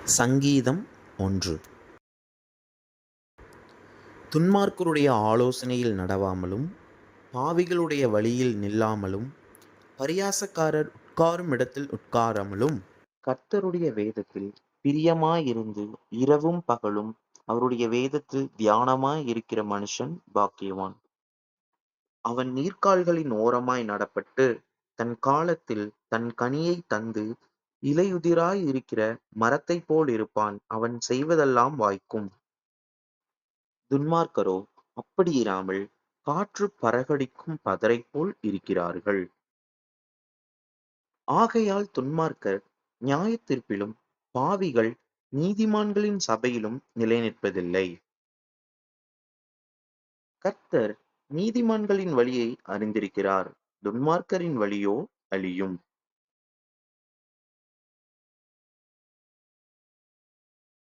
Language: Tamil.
சங்கீதம் ஒன்று. துன்மார்க்கருடைய ஆலோசனையில் நடவாமலும் பாவிகளுடைய வழியில் நில்லாமலும் பரியாசக்காரர் உட்காரும் இடத்தில் உட்காராமலும் கர்த்தருடைய வேதத்தில் பிரியமாயிருந்து இரவும் பகலும் அவருடைய வேதத்தில் தியானமாயிருக்கிற மனுஷன் பாக்கியவான். அவன் நீர்க்கால்களின் ஓரமாய் நடப்பட்டு தன் காலத்தில் தன் கனியைத் தந்து இலையுதிராயிருக்கிற மரத்தைப் போலிருப்பான். அவன் செய்வதெல்லாம் வாய்க்கும். துன்மார்க்கரோ அப்படியிராமல் காற்றுப் பறகடிக்கும் பதரைப்போல் இருக்கிறார்கள். ஆகையால் துன்மார்க்கர் நியாயத்தீர்ப்பிலும் பாவிகள் நீதிமான்களின் சபையிலும் நிலைநிற்பதில்லை. கர்த்தர் நீதிமான்களின் வழியை அறிந்திருக்கிறார், துன்மார்க்கரின் வழியோ அழியும்.